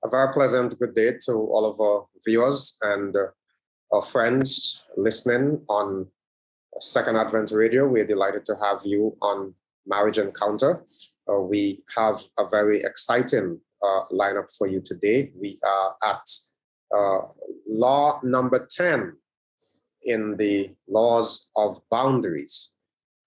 A very pleasant good day to all of our viewers and our friends listening on Second Advent Radio. We're delighted to have you on Marriage Encounter. We have a very exciting lineup for you today. We are at law number 10 in the laws of boundaries.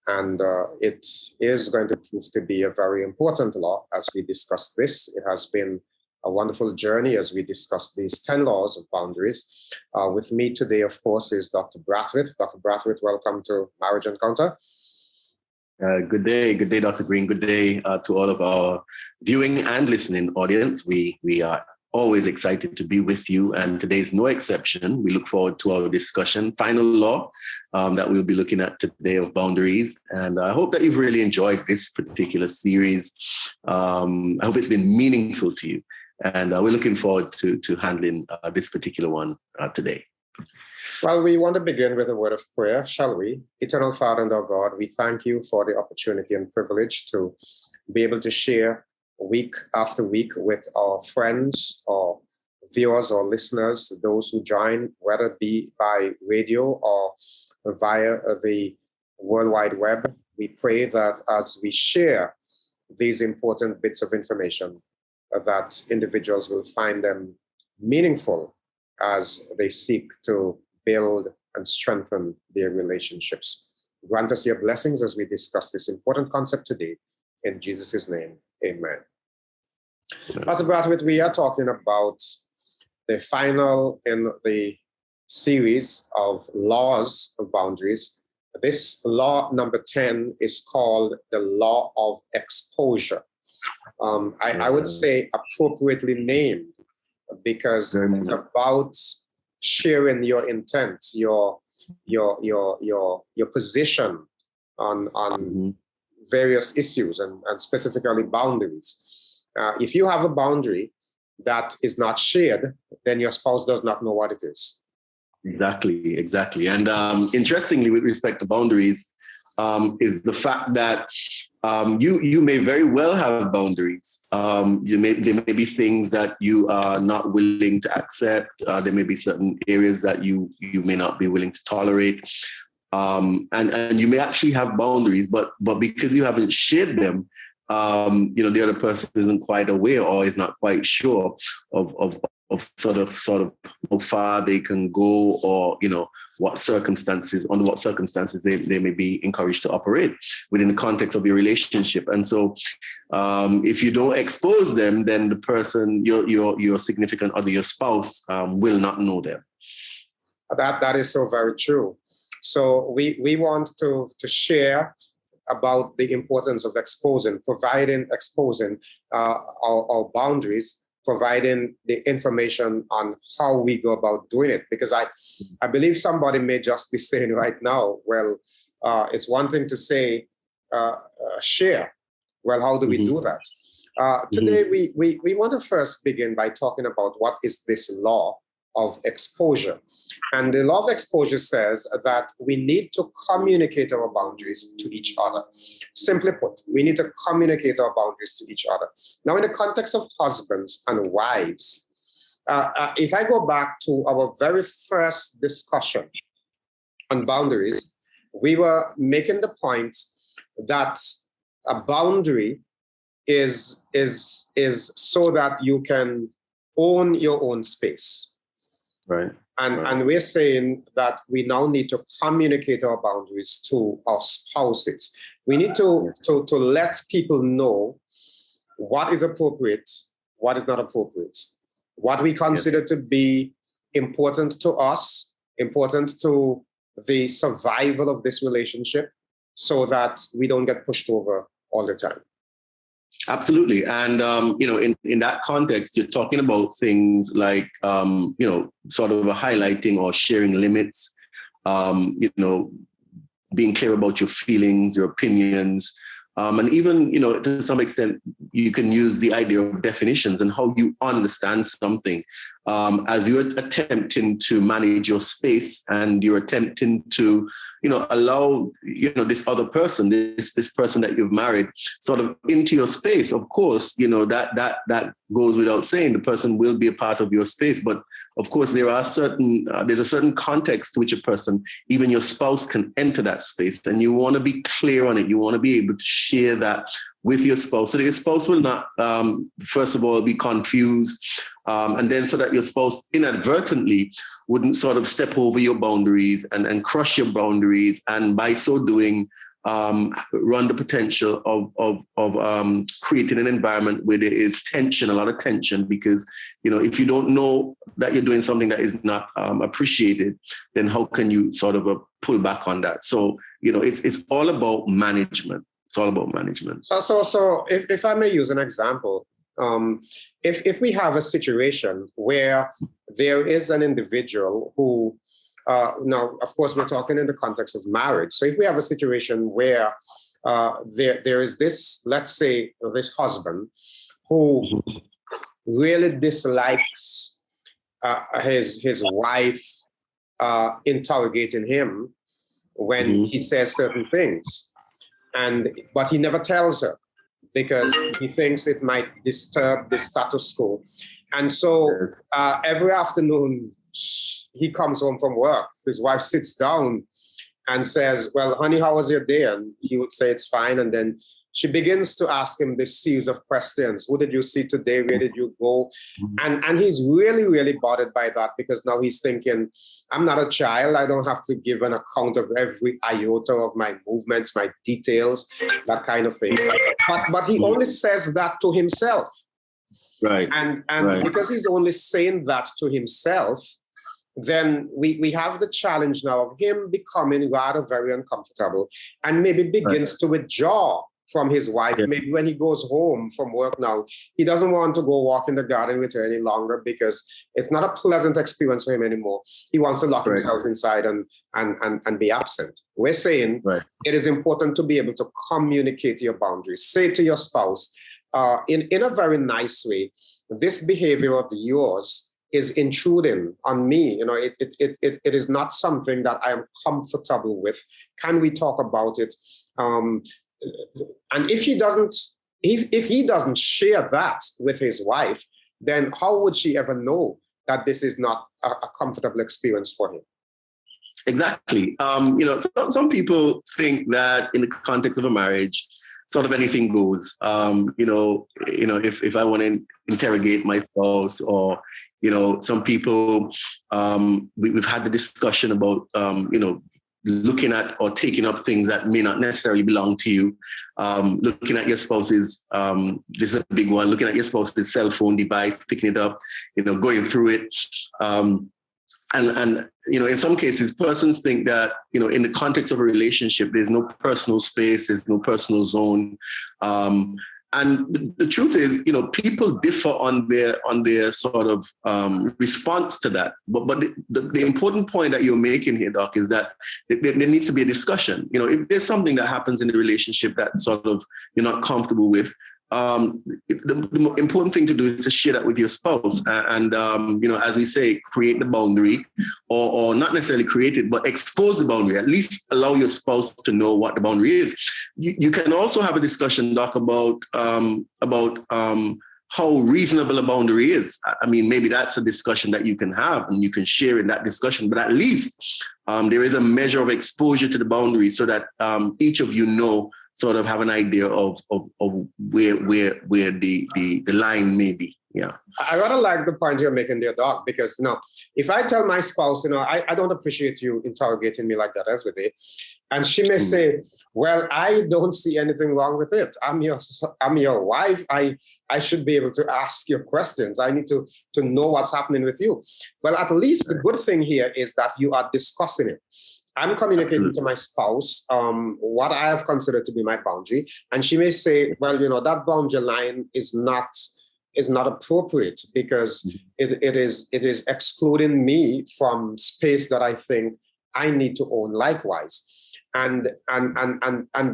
And it is going to prove to be a very important law as we discuss this. It has been a wonderful journey as we discuss these 10 laws of boundaries. With me today, of course, is Dr. Braithwaite. Dr. Braithwaite, welcome to Marriage Encounter. Good day, Dr. Greene. Good day to all of our viewing and listening audience. We are always excited to be with you, and today's no exception. We look forward to our discussion, final law that we'll be looking at today of boundaries. And I hope that you've really enjoyed this particular series. I hope it's been meaningful to you. And we're looking forward to handling this particular one today. Well, we want to begin with a word of prayer, shall we? Eternal Father and our God, we thank you for the opportunity and privilege to be able to share week after week with our friends or viewers or listeners, those who join, whether it be by radio or via the World Wide Web. We pray that as we share these important bits of information, that individuals will find them meaningful as they seek to build and strengthen their relationships. Grant us your blessings as we discuss this important concept today. In Jesus' name, amen. Pastor Braithwaite, we are talking about the final in the series of laws of boundaries. This law number 10 is called the law of exposure. I would say appropriately named because it's about sharing your intent, your position on various issues and specifically boundaries. If you have a boundary that is not shared, then your spouse does not know what it is. Exactly. And interestingly, with respect to boundaries, is the fact that you may very well have boundaries. There may be things that you are not willing to accept. There may be certain areas that you may not be willing to tolerate. And you may actually have boundaries, but because you haven't shared them, the other person isn't quite aware or is not quite sure of sort of how far they can go, or under what circumstances they may be encouraged to operate within the context of your relationship. And so if you don't expose them, then the person, your significant other, your spouse, will not know them. That is so very true. So we want to share about the importance of exposing our boundaries, providing the information on how we go about doing it. Because I believe somebody may just be saying right now, well, it's one thing to say, share. Well, how do we do that? Today, we want to first begin by talking about what is this law of exposure. And the law of exposure says that we need to communicate our boundaries to each other. Simply put, we need to communicate our boundaries to each other. Now, in the context of husbands and wives, if I go back to our very first discussion on boundaries, we were making the point that a boundary is so that you can own your own space. Right. And we're saying that we now need to communicate our boundaries to our spouses. We need to let people know what is appropriate, what is not appropriate, what we consider to be important to us, important to the survival of this relationship, so that we don't get pushed over all the time. Absolutely. And, in that context, you're talking about things like, sort of a highlighting or sharing limits, being clear about your feelings, your opinions, and even, to some extent, you can use the idea of definitions and how you understand something as you're attempting to manage your space and you're attempting to, allow, this other person, this person that you've married sort of into your space. Of course, that goes without saying. The person will be a part of your space, but of course there's a certain context to which a person, even your spouse, can enter that space, and you want to be clear on it. You want to be able to share that with your spouse, so that your spouse will not, first of all, be confused, and then so that your spouse inadvertently wouldn't sort of step over your boundaries and crush your boundaries, and by so doing, run the potential of creating an environment where there is tension, a lot of tension, because, if you don't know that you're doing something that is not appreciated, then how can you sort of pull back on that? So, it's all about management. It's all about management. So if I may use an example, if we have a situation where there is an individual who, now, of course, we're talking in the context of marriage. So if we have a situation where there is this, let's say, this husband who really dislikes his wife interrogating him when he says certain things, but he never tells her because he thinks it might disturb the status quo. And so every afternoon he comes home from work, his wife sits down and says, "Well, honey, how was your day?" And he would say, "It's fine." And then she begins to ask him this series of questions. Who did you see today? Where did you go? And he's really, really bothered by that, because now he's thinking, I'm not a child. I don't have to give an account of every iota of my movements, my details, that kind of thing. But he only says that to himself. Right. And right. Because he's only saying that to himself, then we have the challenge now of him becoming rather very uncomfortable and maybe begins to withdraw from his wife. Maybe when he goes home from work now, he doesn't want to go walk in the garden with her any longer because it's not a pleasant experience for him anymore. He wants to lock himself inside and be absent. We're saying it is important to be able to communicate your boundaries. Say to your spouse, in a very nice way, this behavior of yours is intruding on me. It is not something that I am comfortable with. Can we talk about it? And if he doesn't share that with his wife, then how would she ever know that this is not a comfortable experience for him? Exactly. Some people think that in the context of a marriage, sort of anything goes. If I want to interrogate my spouse, or some people, we've had the discussion about looking at or taking up things that may not necessarily belong to you, looking at your spouse's, this is a big one, looking at your spouse's cell phone device, picking it up, going through it. And in some cases, persons think that, in the context of a relationship, there's no personal space, there's no personal zone. And the truth is, people differ on their sort of response to that. But the important point that you're making here, Doc, is that there needs to be a discussion. If there's something that happens in the relationship that sort of you're not comfortable with, the important thing to do is to share that with your spouse, and as we say, create the boundary, or not necessarily create it, but expose the boundary. At least allow your spouse to know what the boundary is. You can also have a discussion, Doc, about how reasonable a boundary is. I mean, maybe that's a discussion that you can have and you can share in that discussion, but at least there is a measure of exposure to the boundary, so that each of you sort of have an idea of where the line may be. Yeah. I rather like the point you're making there, Doc, because if I tell my spouse, I don't appreciate you interrogating me like that every day, and she may say, well, I don't see anything wrong with it. I'm your wife. I should be able to ask your questions. I need to know what's happening with you. Well, at least the good thing here is that you are discussing it. I'm communicating to my spouse what I have considered to be my boundary, and she may say, well, that boundary line is not appropriate because it is excluding me from space that I think I need to own likewise. And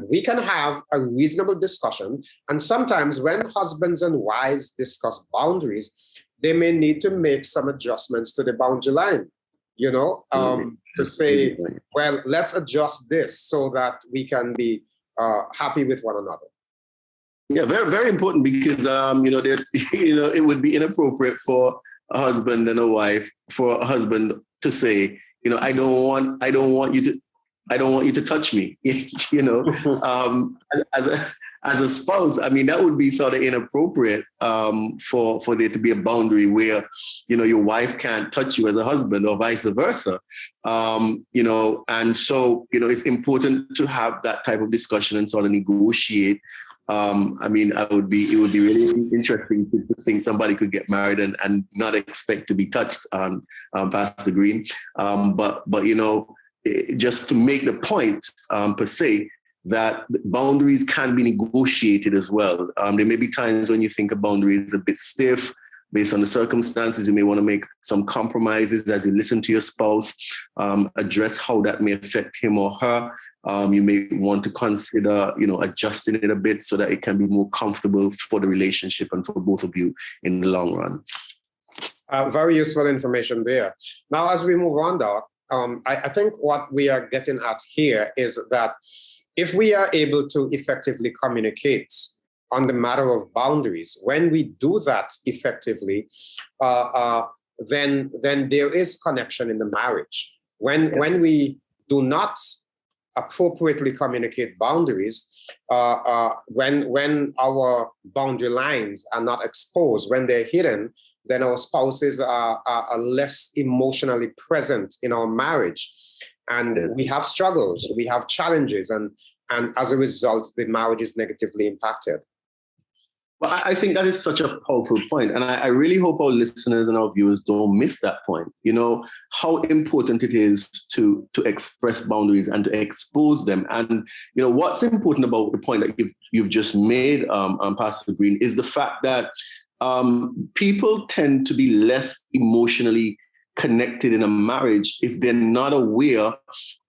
we can have a reasonable discussion. And sometimes when husbands and wives discuss boundaries, they may need to make some adjustments to the boundary line, to say, well, let's adjust this so that we can be happy with one another. Yeah, very, very important, because it would be inappropriate for a husband and a wife, for a husband to say, I don't want you to touch me. As a spouse, I mean, that would be sort of inappropriate for there to be a boundary where, your wife can't touch you as a husband, or vice versa. And so, it's important to have that type of discussion and sort of negotiate. It would be really interesting to think somebody could get married and not expect to be touched, Pastor Greene. But just to make the point, per se, that boundaries can be negotiated as well. There may be times when you think a boundary is a bit stiff. Based on the circumstances, you may want to make some compromises as you listen to your spouse, address how that may affect him or her. You may want to consider, adjusting it a bit so that it can be more comfortable for the relationship and for both of you in the long run. Very useful information there. Now, as we move on, Doc, I think what we are getting at here is that if we are able to effectively communicate on the matter of boundaries, when we do that effectively, then there is connection in the marriage. When we do not appropriately communicate boundaries, when our boundary lines are not exposed, when they're hidden, then our spouses are less emotionally present in our marriage. And we have struggles, we have challenges, and as a result, the marriage is negatively impacted. Well, I think that is such a powerful point. And I really hope our listeners and our viewers don't miss that point. How important it is to express boundaries and to expose them. And, what's important about the point that you've just made, Pastor Greene, is the fact that people tend to be less emotionally connected in a marriage if they're not aware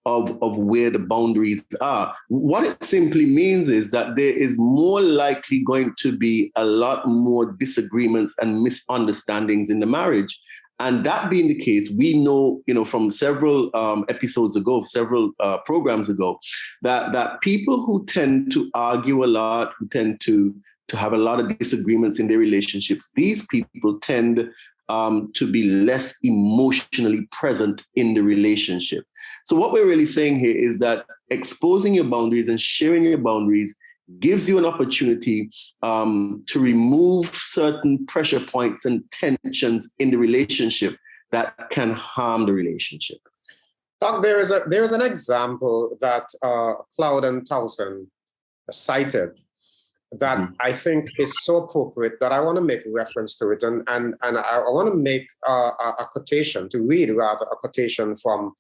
of where the boundaries are. What it simply means is that there is more likely going to be a lot more disagreements and misunderstandings in the marriage. And that being the case, we know, from several episodes ago, several programs ago, that people who tend to argue a lot, who tend to have a lot of disagreements in their relationships, these people tend to be less emotionally present in the relationship. So what we're really saying here is that exposing your boundaries and sharing your boundaries gives you an opportunity to remove certain pressure points and tensions in the relationship that can harm the relationship. Doc, there is an example that Cloud and Towson cited that I think is so appropriate that I want to make reference to it. And I want to make a quotation, to read rather a quotation from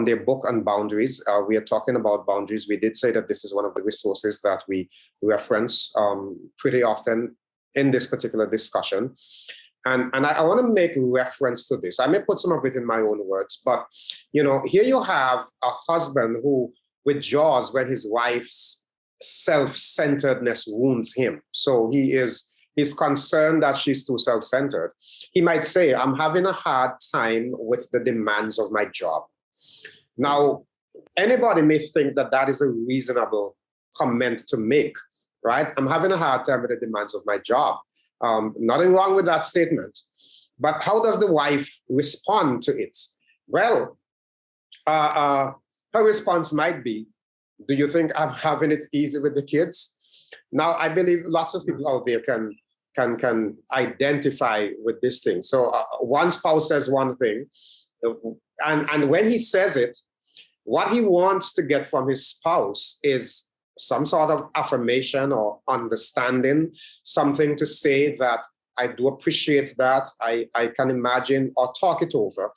their book on boundaries. We are talking about boundaries. We did say that this is one of the resources that we reference pretty often in this particular discussion. And I want to make reference to this. I may put some of it in my own words, but here you have a husband who withdraws when his wife's self-centeredness wounds him. So he's concerned that she's too self-centered. He might say, I'm having a hard time with the demands of my job. Now, anybody may think that is a reasonable comment to make, right? I'm having a hard time with the demands of my job. Nothing wrong with that statement. But how does the wife respond to it? Well, her response might be, do you think I'm having it easy with the kids? Now, I believe lots of people out there can identify with this thing. So one spouse says one thing, and when he says it, what he wants to get from his spouse is some sort of affirmation or understanding, something to say that I do appreciate that, I can imagine, or talk it over.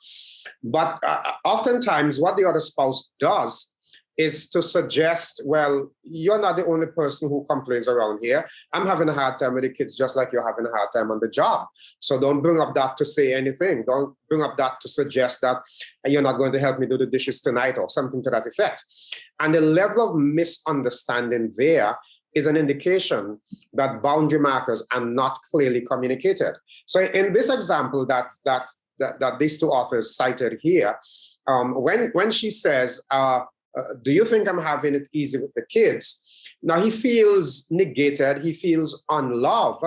But oftentimes what the other spouse does is to suggest, well, you're not the only person who complains around here. I'm having a hard time with the kids just like you're having a hard time on the job. So don't bring up that to say anything. Don't bring up that to suggest that you're not going to help me do the dishes tonight or something to that effect. And the level of misunderstanding there is an indication that boundary markers are not clearly communicated. So in this example that these two authors cited here, when she says, do you think I'm having it easy with the kids? Now he feels negated, he feels unloved,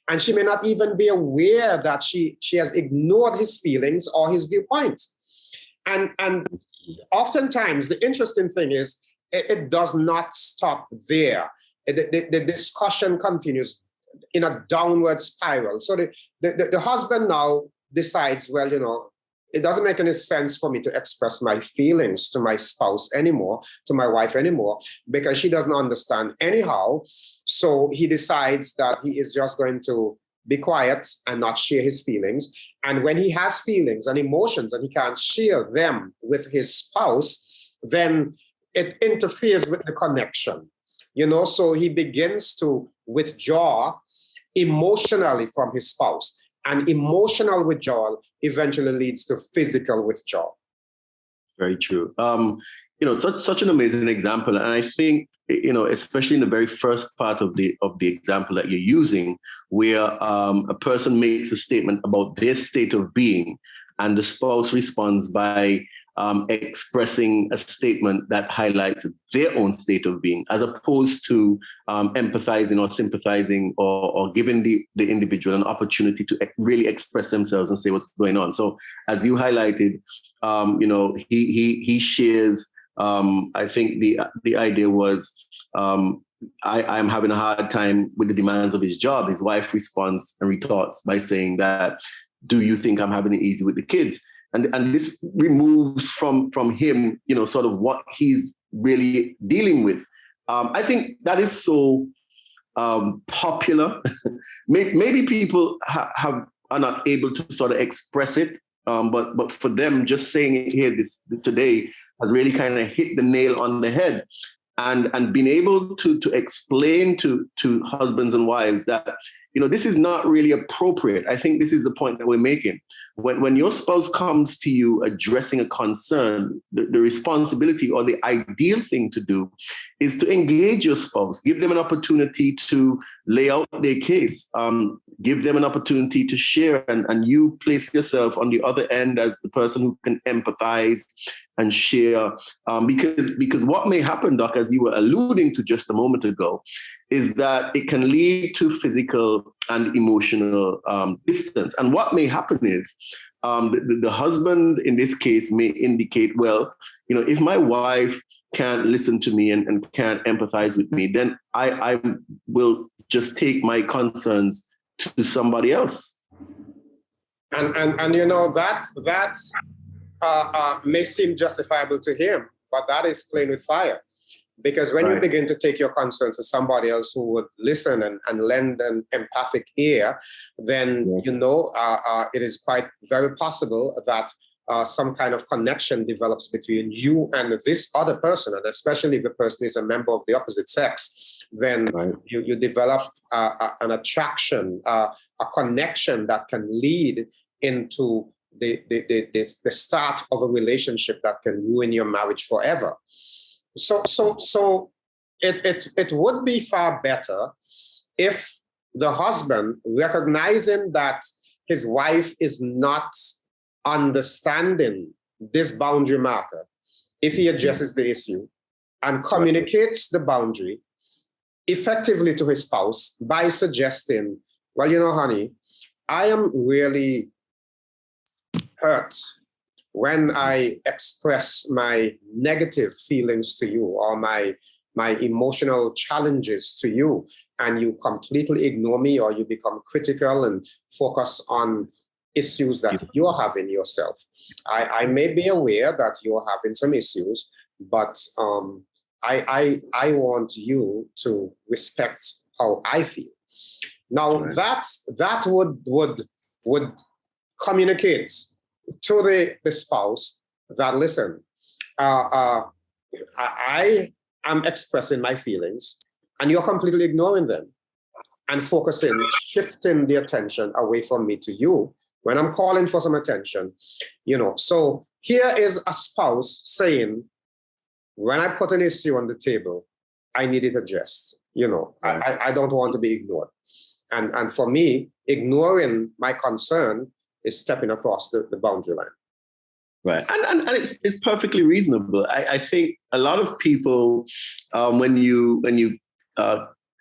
and she may not even be aware that she has ignored his feelings or his viewpoints. And oftentimes the interesting thing is it does not stop there. The discussion continues in a downward spiral. So the husband now decides, well, it doesn't make any sense for me to express my feelings to my spouse anymore, to my wife anymore, because she doesn't understand anyhow. So he decides that he is just going to be quiet and not share his feelings. And when he has feelings and emotions and he can't share them with his spouse, then it interferes with the connection. So he begins to withdraw emotionally from his spouse. And emotional withdrawal eventually leads to physical withdrawal. Very true. Such an amazing example. And I think, especially in the very first part of the example that you're using, where a person makes a statement about their state of being, and the spouse responds by expressing a statement that highlights their own state of being, as opposed to empathizing or sympathizing or giving the individual an opportunity to really express themselves and say what's going on. So as you highlighted, he shares, I think the idea was, I'm having a hard time with the demands of his job. His wife responds and retorts by saying that, do you think I'm having it easy with the kids? And this removes from him, sort of what he's really dealing with. I think that is so popular. Maybe people are not able to sort of express it, but for them, just saying it here today has really kind of hit the nail on the head. And being able to explain to husbands and wives that, this is not really appropriate. I think this is the point that we're making. When your spouse comes to you addressing a concern, the responsibility or the ideal thing to do is to engage your spouse, give them an opportunity to lay out their case, give them an opportunity to share, and you place yourself on the other end as the person who can empathize and share, because what may happen, Doc, as you were alluding to just a moment ago, is that it can lead to physical and emotional distance. And what may happen is the husband in this case may indicate, well, if my wife can't listen to me and can't empathize with me, then I will just take my concerns to somebody else. And that may seem justifiable to him, but that is playing with fire. Because when you begin to take your concerns to somebody else who would listen and lend an empathic ear, then, it is quite very possible that some kind of connection develops between you and this other person. And especially if the person is a member of the opposite sex, then you develop an attraction, a connection that can lead into the start of a relationship that can ruin your marriage forever. So it would be far better if the husband, recognizing that his wife is not understanding this boundary marker, if he addresses the issue and communicates the boundary effectively to his spouse by suggesting, well, honey, I am really hurt when I express my negative feelings to you or my emotional challenges to you, and you completely ignore me, or you become critical and focus on issues that you're having yourself. I may be aware that you're having some issues, but I want you to respect how I feel. Now that would communicate to the spouse that, listen, I am expressing my feelings and you're completely ignoring them and shifting the attention away from me to you when I'm calling for some attention, So here is a spouse saying, when I put an issue on the table, I need it addressed. I don't want to be ignored. And for me, ignoring my concern is stepping across the boundary line. Right. And it's perfectly reasonable. I think a lot of people, when you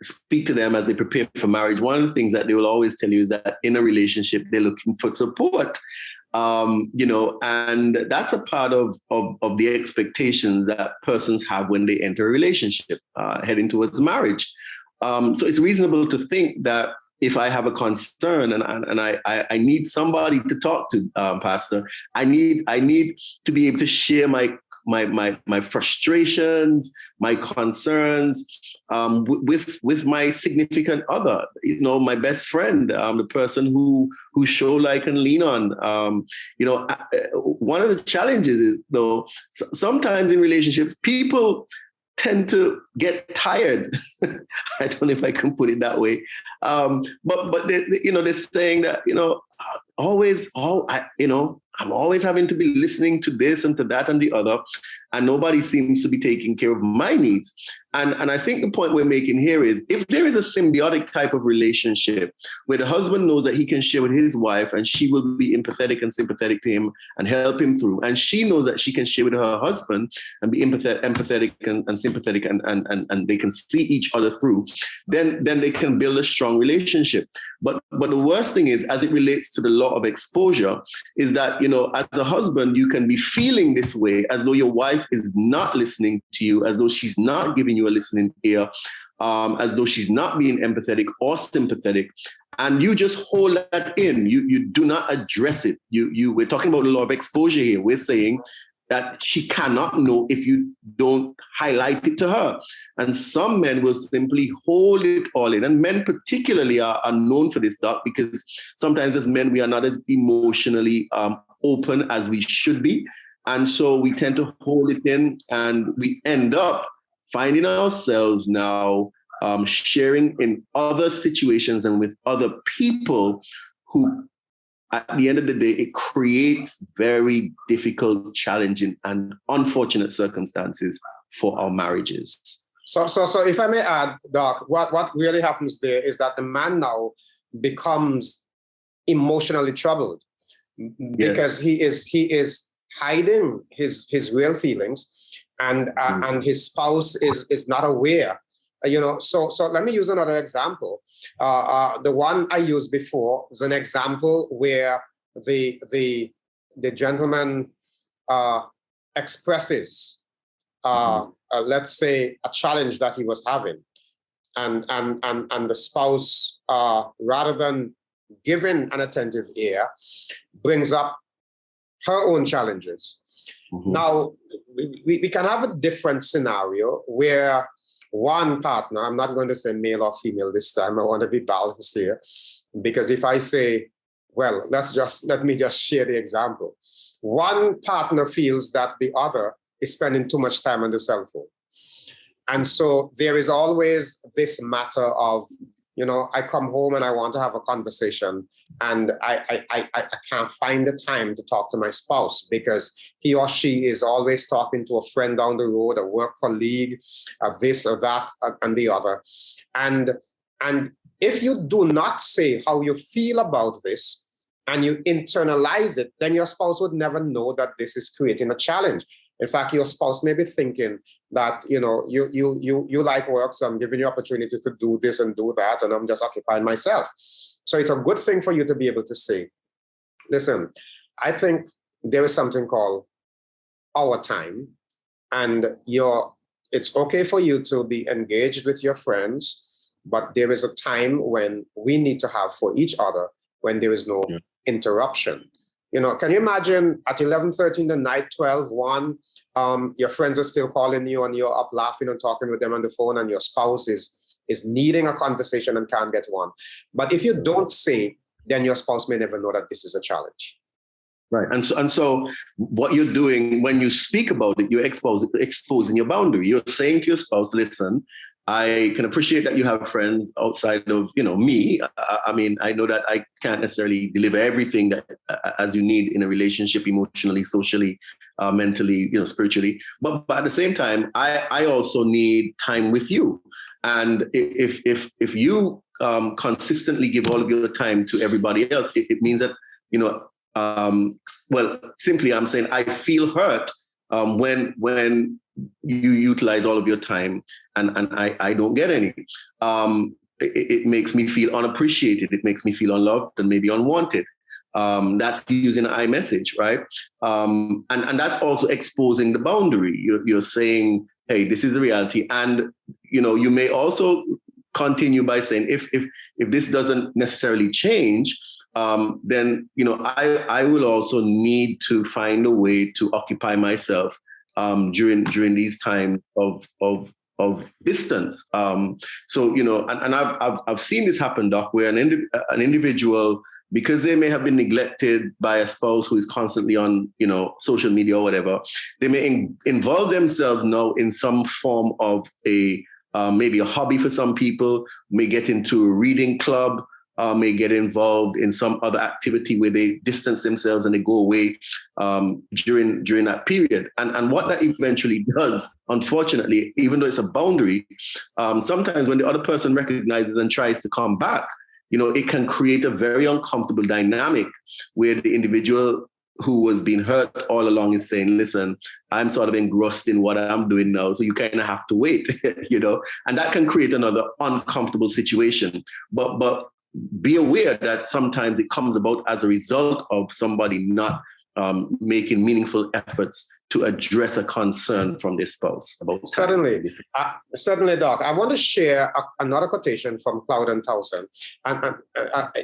speak to them as they prepare for marriage, one of the things that they will always tell you is that in a relationship, they're looking for support. And that's a part of the expectations that persons have when they enter a relationship, heading towards marriage. So it's reasonable to think that if I have a concern and I need somebody to talk to, Pastor, I need to be able to share my frustrations, my concerns with my significant other, my best friend, the person who shoulder I can lean on. One of the challenges is, though, sometimes in relationships, people tend to get tired. I don't know if I can put it that way. But they're saying that, I'm always having to be listening to this and to that and the other, and nobody seems to be taking care of my needs. And I think the point we're making here is, if there is a symbiotic type of relationship where the husband knows that he can share with his wife and she will be empathetic and sympathetic to him and help him through, and she knows that she can share with her husband and be empathetic and sympathetic and they can see each other through, then they can build a strong relationship. But the worst thing is, as it relates to the law of exposure, is that, as a husband, you can be feeling this way, as though your wife is not listening to you, as though she's not giving you a listening ear, as though she's not being empathetic or sympathetic, and you just hold that in. You do not address it. We're talking about the law of exposure here. We're saying that she cannot know if you don't highlight it to her. And some men will simply hold it all in. And men particularly are known for this, Doc, because sometimes as men, we are not as emotionally open as we should be. And so we tend to hold it in, and we end up finding ourselves now sharing in other situations and with other people who, at the end of the day, it creates very difficult, challenging, and unfortunate circumstances for our marriages. So if I may add, Doc, what really happens there is that the man now becomes emotionally troubled because he is hiding his real feelings, and his spouse is not aware. So let me use another example. The one I used before is an example where the gentleman expresses, let's say, a challenge that he was having, and the spouse, rather than giving an attentive ear, brings up her own challenges. Now, we can have a different scenario where one partner, I'm not going to say male or female this time, I want to be balanced here, because if I say, well, let me just share the example. One partner feels that the other is spending too much time on the cell phone. And so there is always this matter of, I come home and I want to have a conversation, and I can't find the time to talk to my spouse because he or she is always talking to a friend down the road, a work colleague, this or that and the other. And if you do not say how you feel about this and you internalize it, then your spouse would never know that this is creating a challenge. In fact, your spouse may be thinking that, you like work, so I'm giving you opportunities to do this and do that, and I'm just occupying myself. So it's a good thing for you to be able to say, listen, I think there is something called our time, and it's okay for you to be engaged with your friends, but there is a time when we need to have for each other when there is no interruption. Can you imagine at 11:30 the night, 12:01, your friends are still calling you and you're up laughing and talking with them on the phone, and your spouse is needing a conversation and can't get one. But if you don't say, then your spouse may never know that this is a challenge. Right. And so what you're doing when you speak about it, you're exposing your boundary. You're saying to your spouse, listen, I can appreciate that you have friends outside of, me. I mean, I know that I can't necessarily deliver everything that as you need in a relationship, emotionally, socially, mentally, spiritually. But at the same time, I also need time with you. And if you consistently give all of your time to everybody else, it means that, well, simply I'm saying I feel hurt when you utilize all of your time and I don't get any. It makes me feel unappreciated. It makes me feel unloved and maybe unwanted. That's using iMessage, right? And that's also exposing the boundary. You're saying, hey, this is the reality. And, you may also continue by saying, if this doesn't necessarily change, then, I will also need to find a way to occupy myself during these times of distance. So, and I've seen this happen, Doc, where an individual, because they may have been neglected by a spouse who is constantly on, social media or whatever, they may involve themselves now in some form of maybe a hobby for some people, may get into a reading club, may get involved in some other activity where they distance themselves and they go away during that period. And what that eventually does, unfortunately, even though it's a boundary, sometimes when the other person recognizes and tries to come back, it can create a very uncomfortable dynamic where the individual who was being hurt all along is saying, listen, I'm sort of engrossed in what I'm doing now, so you kind of have to wait, and that can create another uncomfortable situation. But be aware that sometimes it comes about as a result of somebody not making meaningful efforts to address a concern from their spouse. Certainly, Doc. I want to share another quotation from Cloud and Towson, and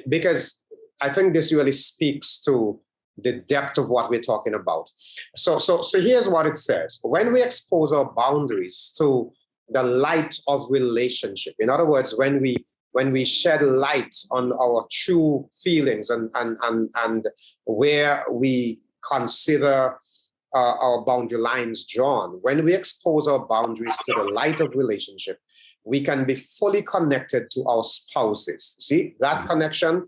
because I think this really speaks to the depth of what we're talking about. So here's what it says. When we expose our boundaries to the light of relationship, in other words, when we shed light on our true feelings and where we consider our boundary lines drawn, when we expose our boundaries to the light of relationship, we can be fully connected to our spouses. See, that connection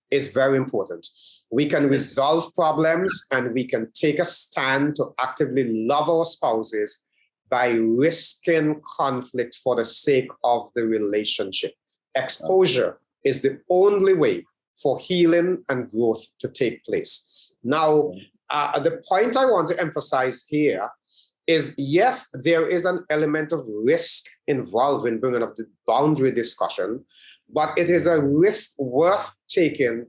is very important. We can resolve problems and we can take a stand to actively love our spouses by risking conflict for the sake of the relationship. Exposure is the only way for healing and growth to take place. Now, the point I want to emphasize here is, yes, there is an element of risk involved in bringing up the boundary discussion, but it is a risk worth taking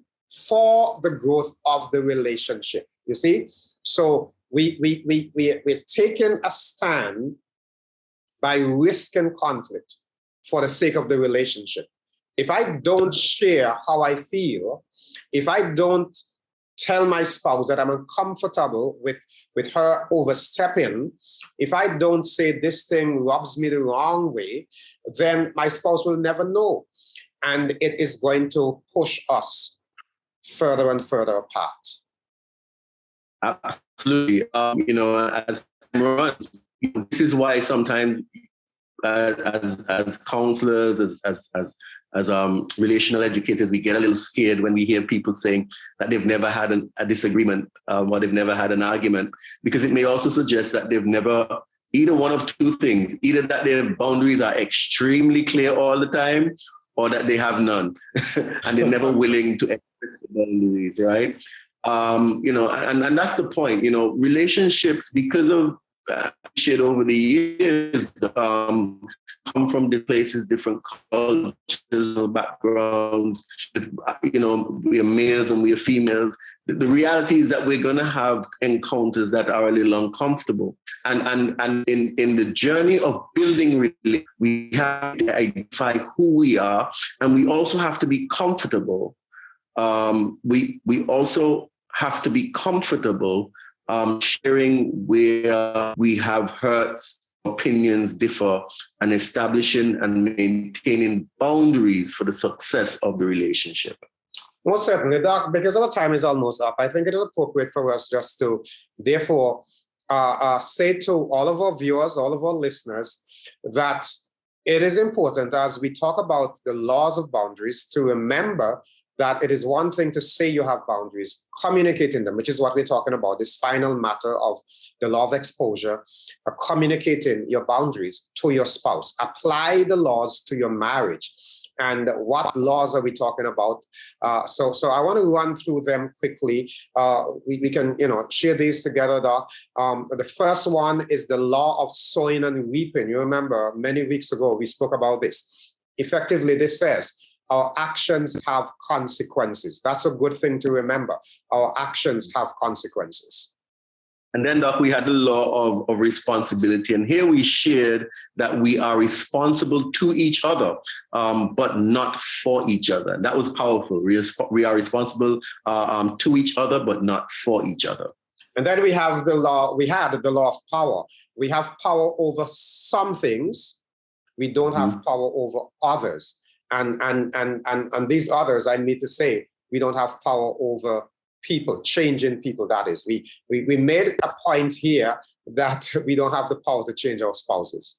for the growth of the relationship. You see? So we're taking a stand by risking conflict for the sake of the relationship. If I don't share how I feel, if I don't tell my spouse that I'm uncomfortable with her overstepping, if I don't say this thing rubs me the wrong way, then my spouse will never know. And it is going to push us further and further apart. Absolutely. As time runs, this is why sometimes as counselors, as relational educators, we get a little scared when we hear people saying that they've never had a disagreement or they've never had an argument, because it may also suggest that they've never, either one of two things, either that their boundaries are extremely clear all the time, or that they have none and they're never willing to express the boundaries, right? And that's the point. Relationships, because of shit over the years, come from different places, different cultures, backgrounds. We are males and we are females. The reality is that we're going to have encounters that are a little uncomfortable. And in the journey of building relationships, we have to identify who we are, and we also have to be comfortable. We also have to be comfortable sharing where we have hurts, opinions differ, and establishing and maintaining boundaries for the success of the relationship. Most certainly, Doc, because our time is almost up, I think it is appropriate for us just to, therefore, say to all of our viewers, all of our listeners, that it is important as we talk about the laws of boundaries to remember that it is one thing to say you have boundaries, communicating them, which is what we're talking about, this final matter of the law of exposure, communicating your boundaries to your spouse. Apply the laws to your marriage. And what laws are we talking about? So I want to run through them quickly. We can, share these together, Doc. The first one is the law of sowing and reaping. You remember many weeks ago, we spoke about this. Effectively, this says, our actions have consequences. That's a good thing to remember. Our actions have consequences. And then, Doc, we had the law of responsibility. And here we shared that we are responsible to each other, but not for each other. And that was powerful. We are responsible to each other, but not for each other. And then we have the law. We had the law of power. We have power over some things. We don't have power over others. And these others, I need to say, we don't have power over people, changing people, that is. We made a point here that we don't have the power to change our spouses.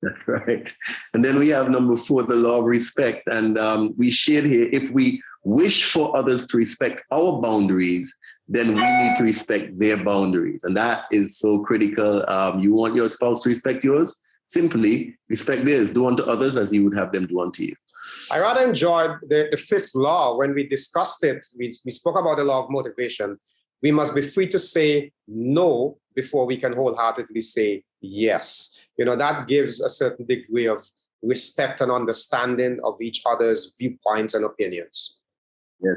That's right. And then we have number 4, the law of respect. And we shared here, if we wish for others to respect our boundaries, then we need to respect their boundaries. And that is so critical. You want your spouse to respect yours? Simply respect theirs. Do unto others as you would have them do unto you. I rather enjoyed the 5th law. When we discussed it, we spoke about the law of motivation. We must be free to say no before we can wholeheartedly say yes. That gives a certain degree of respect and understanding of each other's viewpoints and opinions. Yes.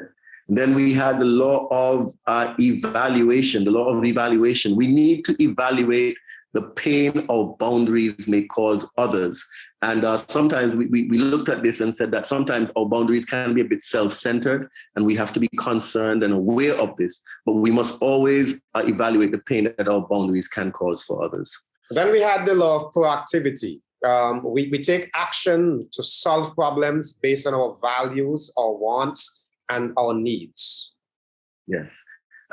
And then we had the law of evaluation, the law of evaluation. We need to evaluate the pain our boundaries may cause others. And sometimes we looked at this and said that sometimes our boundaries can be a bit self-centered, and we have to be concerned and aware of this. But we must always evaluate the pain that our boundaries can cause for others. Then we had the law of proactivity. We take action to solve problems based on our values, our wants, and our needs. Yes.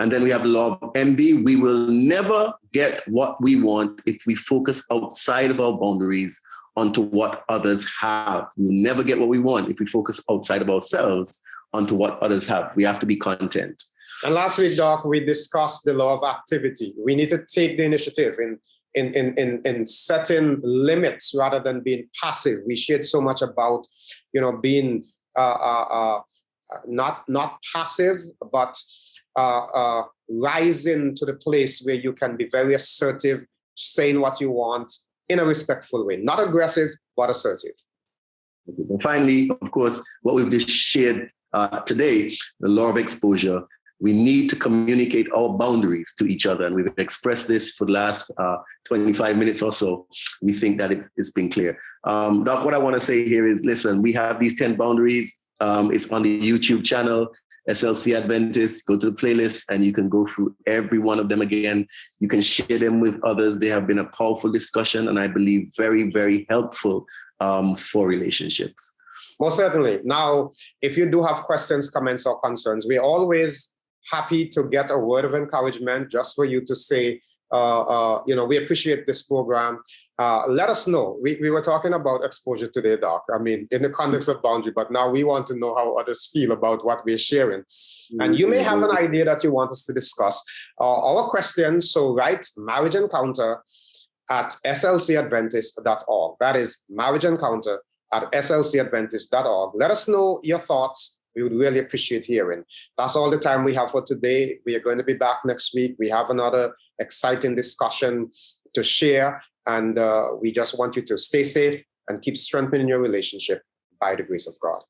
And then we have the law of envy. We will never get what we want if we focus outside of our boundaries onto what others have. We'll never get what we want if we focus outside of ourselves onto what others have. We have to be content. And last week, Doc, we discussed the law of activity. We need to take the initiative in setting limits rather than being passive. We shared so much about, being not passive, but rising to the place where you can be very assertive, saying what you want in a respectful way, not aggressive, but assertive. And finally, of course, what we've just shared today, the law of exposure. We need to communicate our boundaries to each other. And we've expressed this for the last 25 minutes or so. We think that it's been clear. Doc, what I want to say here is, listen, we have these 10 boundaries. It's on the YouTube channel, SLC Adventist. Go to the playlist and you can go through every one of them again. You can share them with others. They have been a powerful discussion and I believe very, very helpful for relationships. Most certainly. Now, if you do have questions, comments, or concerns, we're always happy to get a word of encouragement just for you to say, we appreciate this program. Let us know. We were talking about exposure today, Doc. I mean, in the context of boundary, but now we want to know how others feel about what we're sharing. And you may have an idea that you want us to discuss. Our questions, so write Marriage Encounter at slcadventist.org. That is Marriage Encounter at slcadventist.org. Let us know your thoughts. We would really appreciate hearing. That's all the time we have for today. We are going to be back next week. We have another exciting discussion to share. And we just want you to stay safe and keep strengthening your relationship by the grace of God.